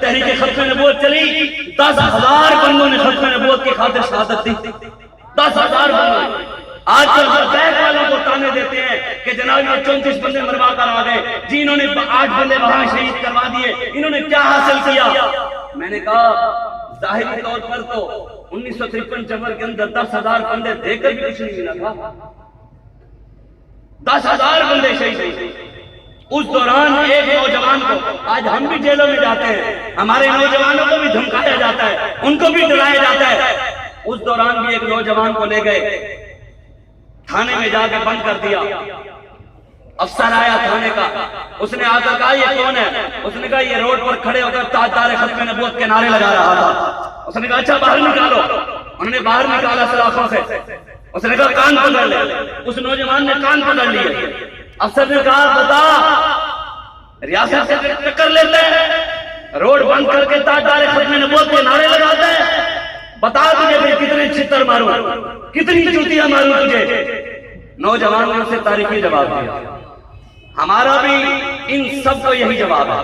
جب تحریک ختم نبوت چلی 10,000 بندوں نے ختم نبوت کی خاطر شہادت دی. 10,000 بندوں. آج کل بیک والوں کو تانے دیتے ہیں کہ جناب یہ 34 بندے مروا کر آ گئے جی، انہوں نے 8 بندے وہاں شہید کروا دیے، انہوں نے کیا حاصل کیا؟ میں نے کہا ظاہری طور پر تو 1953 جنور کے اندر 10,000 بندے دے کر بھی کچھ نہیں ملا تھا. 10,000 بندے شہید ہوئے. اس دوران ایک نوجوان کو، آج ہم بھی جیلوں میں جاتے ہیں، ہمارے نوجوانوں کو بھی دھمکایا جاتا ہے، ان کو بھی ڈرایا جاتا ہے. اس دوران بھی ایک نوجوان کو لے گئے تھانے میں جا کے بند کر دیا. افسر آیا تھانے کا، اس نے آ کر کہا یہ کون ہے؟ اس نے کہا یہ روڈ پر کھڑے ہو کر تاجدار ختم نبوت کے نعرے لگا رہا تھا. اس نے کہا اچھا باہر نکالو. انہوں نے باہر نکالا سلاخوں سے. اس نے کہا کان پکڑ لے. اس نوجوان نے کان پکڑ لیے. افسر نے کہا بتا ریاست سے ٹکر لیتے ہیں، روڈ بند کر کے تاجدار ختم نبوت کے نعرے لگاتے ہیں، بتا تجھے میں کتنے چھتر ماروں، کتنی چوٹیاں ماروں تجھے. نوجوان نے اسے تاریخی جواب دیا. ہمارا بھی ان سب کو یہی جواب ہے.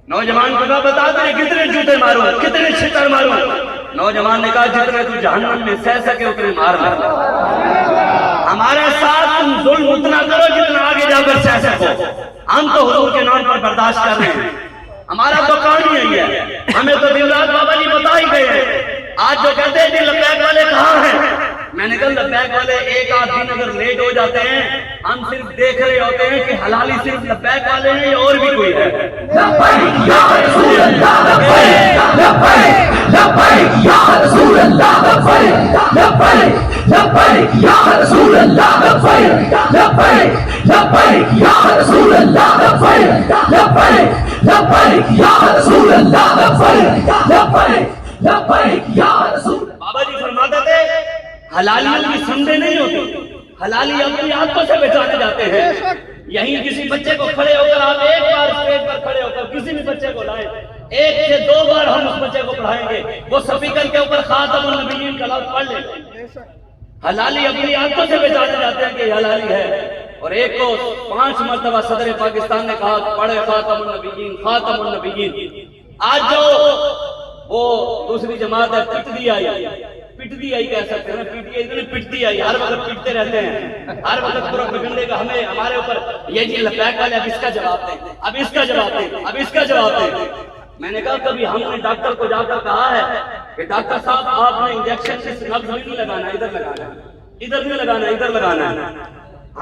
نوجوان کو کہا بتا تجھے کتنے جوتے ماروں، کتنے چھتر ماروں. نوجوان نے کہا جتنے تو جہنم میں سہ سکے اتنے مار لے. ہمارے ساتھ تم ظلم اتنا کرو جتنا آگے جا کر سہ سکو. ہم تو حضور کے نام پر برداشت کر رہے ہیں. ہمارا تو کام ہی یہی ہے. ہمیں تو دن رات بابا جی بتا ہی گئے ہیں. آج جو کہتے ہیں کہ لبیک والے کہاں ہیں، میں نے کہا لبیک والے ایک آدھ دن اگر لیٹ ہو جاتے ہیں ہم صرف دیکھ رہے ہوتے ہیں کہ حلالی صرف لبیک والے ہیں یا اور بھی کوئی ہے. لبیک یا رسول اللہ، لبیک لبیک لبیک یا رسول اللہ، لبیک لبیک لبیک یا رسول اللہ، لبیک لبیک لبیک یا رسول اللہ، لبیک لبیک لبیک یا رسول اللہ، لبیک لبیک لبیک یا رسول. بابا جی فرماتے تھے حلالیوں کی سمجھے نہیں ہوتی، حلالی اپنی ہاتھوں سے بچانے جاتے ہیں. یہیں کسی بچے کو کھڑے ہو کر آپ ایک بار اسٹیج پر کھڑے ہو کر کسی بھی بچے کو لائیں، 1 سے 2 بار ہم اس بچے کو پڑھائیں گے، وہ سپیکر کے اوپر خاتم النبیین کا لفظ پڑھ لیں. حلالی اپنی ہاتھوں سے بچانے جاتے ہیں کہ یہ حلالی ہے. اور ایک کو 5 مرتبہ صدر پاکستان نے کہا پڑھے خاتم النبیین خاتم النبیین. آج جو وہ دوسری جماعت ہے پٹدی آئی کہہ سکتے ہیں، پٹتی آئی ہر وقت پٹتے رہتے ہیں، ہر وقت پروپیگنڈے کا ہمیں ہمارے اوپر یہ جی لبیک والے اب اس کا جواب دیں، اب اس کا جواب دیں، اب اس کا جواب دیں. میں نے کہا کبھی ہم نے ڈاکٹر کو جا کر کہا ہے کہ ڈاکٹر صاحب آپ نے انجیکشن اس نبض میں نہیں لگانا، ادھر لگانا ہے، ادھر نہیں لگانا، ادھر لگانا ہے.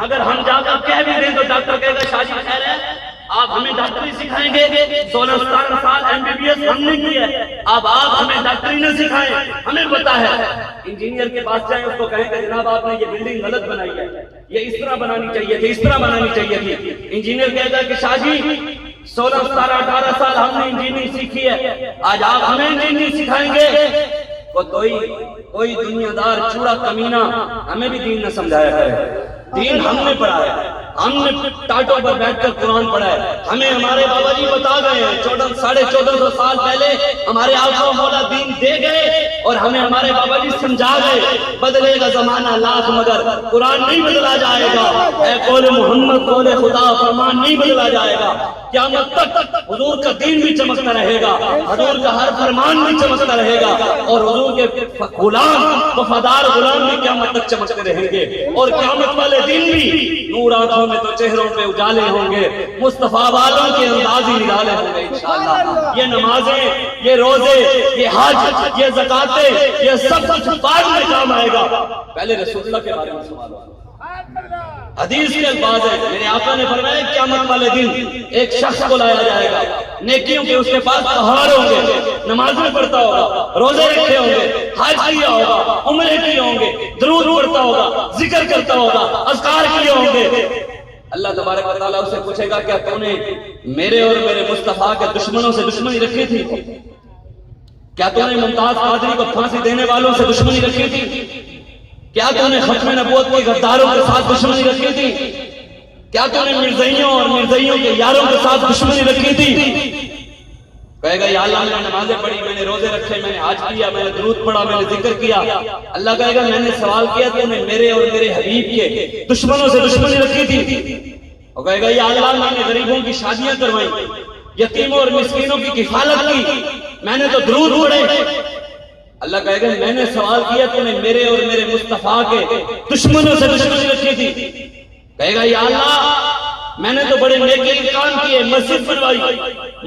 اگر ہم جا کر کہہ بھی دیں تو ڈاکٹر کہے گا شاہ جی خیر ہے آپ ہمیں ڈاکٹری سکھائیں گے، 16-17 سال MBBS ہم نے کی ہے، اب آپ ہمیں ڈاکٹری نہ سکھائیں، ہمیں پتا ہے. انجینئر کے پاس جائیں اس کو کہیں کہ جناب آپ نے یہ بلڈنگ غلط بنائی ہے، یہ اس طرح بنانی چاہیے تھی، اس طرح بنانی چاہیے تھی. انجینئر کہے گا کہ شاہ جی 16-17-18 سال ہم نے انجینئرنگ سیکھی ہے، آج آپ ہمیں انجینئرنگ سکھائیں گے. کوئی دنیا دار چوڑا کمینہ ہمیں بھی دین نہ سمجھایا کرے. دین ہم نے پڑھا ہے، ہم نے ٹاٹوں پر بیٹھ کر قرآن پڑھا ہے. ہمیں ہمارے بابا جی بتا گئے ہیں 1450 سال پہلے ہمارے آقا مولا دین دے گئے اور ہمیں ہمارے بابا جی سمجھا گئے. بدلے گا زمانہ لاکھ مگر قرآن نہیں بدلا جائے گا. اے قول محمد قول خدا فرمان نہیں بدلا جائے گا. قیامت تک حضور کا دین بھی چمکتا رہے گا، حضور کا ہر فرمان بھی چمکتا رہے گا اور حضور کے غلام وفادار غلام بھی قیامت تک چمکتے رہیں گے. اور قیامت والے دن بھی نور آنکھوں میں تو چہروں پہ اجالے ہوں گے، مصطفیٰ والوں کے انداز ہی نرالے ہوں گے انشاءاللہ. یہ نمازیں، یہ روزے، یہ حج، یہ زکاتیں، یہ سب کچھ بعد میں کام آئے گا، پہلے رسول اللہ کے بارے میں سوال ہوگا. حدیث کے الفاظ ہیں، میرے آقا نے فرمایا قیامت والے دن ایک شخص کو لایا جائے گا، نیکیوں کے اس کے پاس پہاڑ ہوں گے، نمازیں پڑھتا ہوگا، روزے رکھے ہوں گے، حج کیا ہوگا، عمرے کیے ہوں گے، درود پڑھتا ہوگا، ذکر کرتا ہوگا، اذکار کیے ہوں گے. اللہ تبارک و تعالیٰ اسے پوچھے گا کیا تو نے میرے اور میرے مصطفیٰ کے دشمنوں سے دشمنی رکھی تھی؟ کیا تو نے ممتاز قادری کو پھانسی دینے والوں سے دشمنی رکھی تھی؟ کیا تو نے ختم نبوت کے غداروں کے ساتھ دشمنی رکھی تھی؟ کیا تو نے مرزائیوں اور مرزائیوں کے یاروں کے ساتھ دشمنی رکھی تھی؟ کہے گا یا اللہ میں نے نمازیں پڑھی، میں نے روزے رکھے، میں نے حج کیا، میں نے درود پڑھا، میں نے ذکر کیا. اللہ کہے گا میں نے سوال کیا تو نے میرے اور میرے حبیب کے دشمنوں سے دشمنی رکھی تھی. اور کہے گا یا اللہ میں نے غریبوں کی شادیاں کروائی، یتیموں اور مسکینوں کی کفالت کی، میں نے تو درود پڑھے۔ اللہ کہے گا میں نے سوال کیا تو نے میرے اور میرے مصطفیٰ کے دشمنوں سے دشمنی رکھی تھی۔ کہے گا یا اللہ میں نے تو بڑے نیکی کے کام کیے، مسجد بنوائی،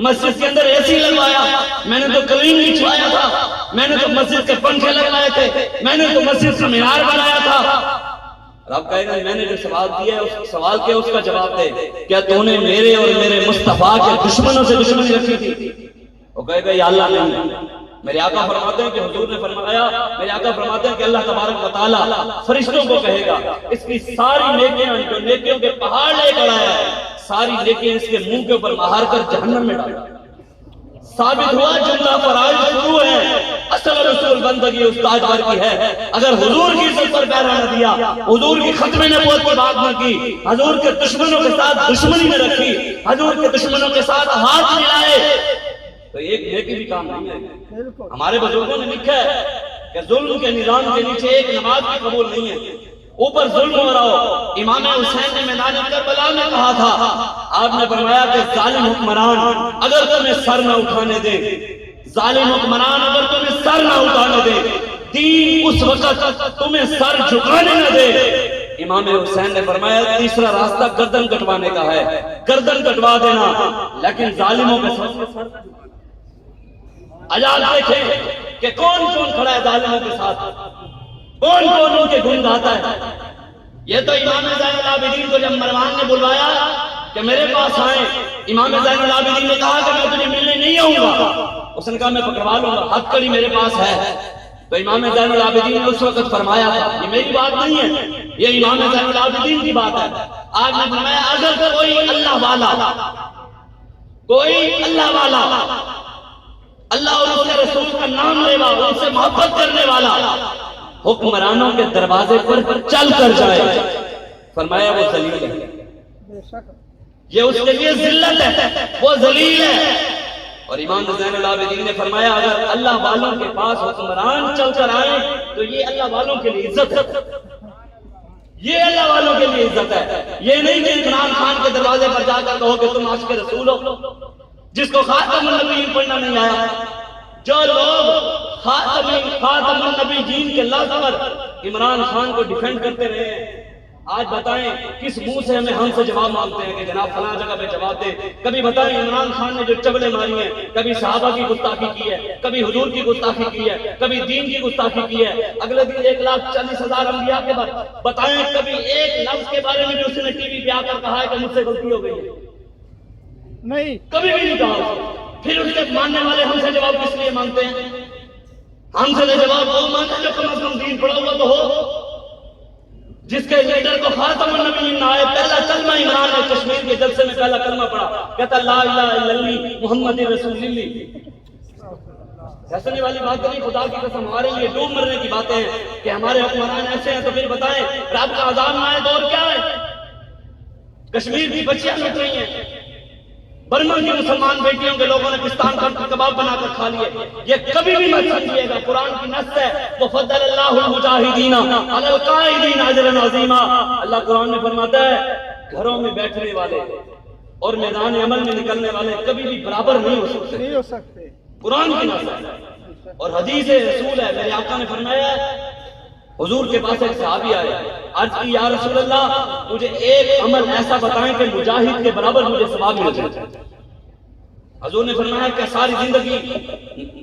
مسجد کے اندر اے سی لگوایا، میں نے تو کلین بچھوایا تھا، میں نے تو مسجد کے پنکھے لگوائے تھے، میں نے تو مسجد کا مینار بنایا تھا۔ رب کہے گا میں نے جو سوال کیا ہے اس سوال کیا اس کا جواب دے، کیا تو نے میرے اور میرے مصطفیٰ کے دشمنوں سے دشمنی رکھی تھی؟ وہ کہے گا یا اللہ نہیں۔ میرے آقا فرماتے ہیں کہ حضور نے فرمایا، میرے آقا فرماتے ہیں کہ اللہ تبارک و تعالیٰ فرشتوں کو کہے گا اس کی ساری نیکیاں جو نیکیوں کے پہاڑ لے کر آیا ہے، ساری نیکیاں اس کے منہ کے اوپر مہار کر جہنم میں ڈالا۔ ثابت ہوا جملہ فرائض شروع ہے، اصل رسول بندگی استاد بار کی ہے۔ اگر حضور کی عزت پر پیرا نہ دیا، حضور کی ختم نبوت کی بات نہ کی، حضور کے دشمنوں کے ساتھ دشمنی میں رکھی، حضور کے دشمنوں کے ساتھ ہاتھ ملائے تو ایک نیکی بھی کام نہیں ہے۔ ہمارے بزرگوں نے لکھا ہے کہ ظلم کے نظام کے نیچے ایک نماز بھی قبول نہیں ہے، اوپر ظلم ہو رہا ہو۔ امام حسین نے میدان کربلا میں کہا تھا، آپ نے فرمایا کہ ظالم حکمران اگر تمہیں سر نہ اٹھانے دے، ظالم حکمران اگر تمہیں سر نہ اٹھانے دے، دین اس وقت تمہیں سر جھکانے نہ دے۔ امام حسین نے فرمایا تیسرا راستہ گردن کٹوانے کا ہے، گردن کٹوا دینا، لیکن ظالموں کے سر۔ آج دیکھیں کہ کون کون کھڑا ہے ظالموں کے ساتھ، کون کون ان کے گن گاتا ہے۔ یہ تو امام زین العابدین کو جب مروان نے بلوایا کہ میرے پاس آئیں، امام زین العابدین نے کہا کہ میں تجھے ملنے نہیں آؤں گا، اس نے کہا میں پکڑوا لوں گا، ہتھ کڑی میرے پاس ہے۔ تو امام زین العابدین نے اس وقت فرمایا تھا، یہ میری بات نہیں ہے، یہ امام زین العابدین کی بات ہے۔ آج نے فرمایا اگر کوئی اللہ والا، کوئی اللہ والا، اللہ اور اس کے رسول کا نام لیوا، ان سے محبت کرنے والا حکمرانوں کے دروازے پر چل کر جائے، فرمایا وہ ذلیل ہے، یہ اس کے لیے ذلت ہے، وہ ذلیل ہے۔ اور امام زین العابدین نے فرمایا اگر اللہ والوں کے پاس حکمران چل کر آئے تو یہ اللہ والوں کے لیے عزت ہے، یہ اللہ والوں کے لیے عزت ہے۔ یہ نہیں کہ عمران خان کے دروازے پر جا کر کہو کہ تم عاشق رسول ہو، جس کو خاتم النبیین پڑھنا نہیں آیا۔ جو لوگ خاتم النبیین کے لفظ پر عمران خان کو ڈیفینڈ کرتے رہے ہیں، آج بتائیں کس منہ سے ہم سے جواب مانگتے ہیں کہ جناب فلاں جگہ پہ جواب دے۔ کبھی بتائیں عمران خان نے جو چبلے ماری ہیں، کبھی صحابہ کی گستاخی کی ہے، کبھی حضور کی گستاخی کی ہے، کبھی دین کی گستاخی کی ہے، اگلے دن 1,40,000 انبیاء کے بعد بتائیں کبھی ایک لفظ کے بارے میں جو اس نے ٹی وی پہ آ کر کہا ہے کہ مجھ سے غلطی ہو گئی ہے؟ نہیں، کبھی بھی نہیں کہا۔ پھر اس کے ماننے والے ہم سے جواب کس لیے مانگتے ہیں؟ ہم سے جواب وہ مانتے جو کم از کم دین پڑھا ہوا تو ہو، جس کے لیڈر کو خاتم النبیین نہ آئے۔ پہلا کلمہ عمران نے کشمیر کے جلسے میں پہلا کلمہ پڑھا، کہتا لا الہ الا اللہ محمد رسول اللہ۔ حسنی والی بات نہیں، خدا کی قسم ہمارے لیے ڈوب مرنے کی باتیں ہیں کہ ہمارے حکمران ایسے ہیں، تو پھر بتائیں رب کا عذاب نہ آئے تو اور کیا ہے؟ کشمیر کی بچیاں لٹ رہی ہیں، برما کی مسلمان بیٹیوں کے لوگوں نے پستان کا کباب بنا کر کھا لیے۔ یہ کبھی بھی مت سمجھیے گا، قرآن کی نص ہے وَفَضَّلَ اللَّهُ الْمُجَاهِدِينَ عَلَى الْقَاعِدِينَ أَجْرًا عَظِيمًا۔ اللہ قرآن میں فرماتا ہے گھروں میں بیٹھنے والے اور میدان عمل میں نکلنے والے کبھی بھی برابر نہیں ہو سکتے، قرآن کی نص ہے اور حدیث رسول ہے۔ میرے آقا نے فرمایا حضور کے پاس ایک صحابی آئے، عرض کی یا رسول اللہ مجھے ایک عمل ایسا بتائیں کہ مجاہد کے برابر مجھے ثواب مل جائے۔ حضور نے فرمایا کہ ساری زندگی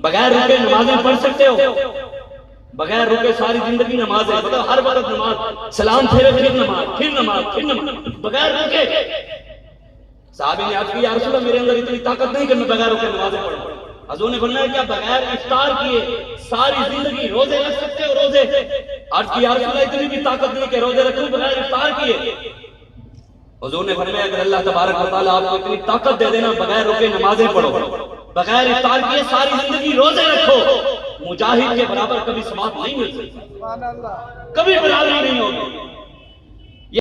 بغیر رکے نمازیں پڑھ سکتے ہو؟ بغیر رکے ساری زندگی نمازیں، مطلب ہر وقت نماز، سلام پھیرے پھر نماز، پھر نماز، پھر نماز، بغیر رکے۔ صحابی نے عرض کی یا رسول اللہ میرے اندر اتنی طاقت نہیں کہ میں بغیر رکے نمازیں پڑھوں۔ حضور نے فرمایا کیا بغیر افطار کیے ساری زندگی روزے رکھ سکتے ہو؟ روزے؟ عرض کی یا رسول اللہ اتنی بھی طاقت نہیں کہ روزے رکھوں بغیر افطار کیے۔ حضور نے فرمایا اگر اللہ تبارک و تعالیٰ آپ کو اتنی طاقت دے دینا بغیر رکے نمازیں پڑھو، بغیر افطار کیے ساری زندگی روزے رکھو، مجاہد کے برابر کبھی ثواب نہیں مل سکتا، کبھی برابری نہیں ہوگی۔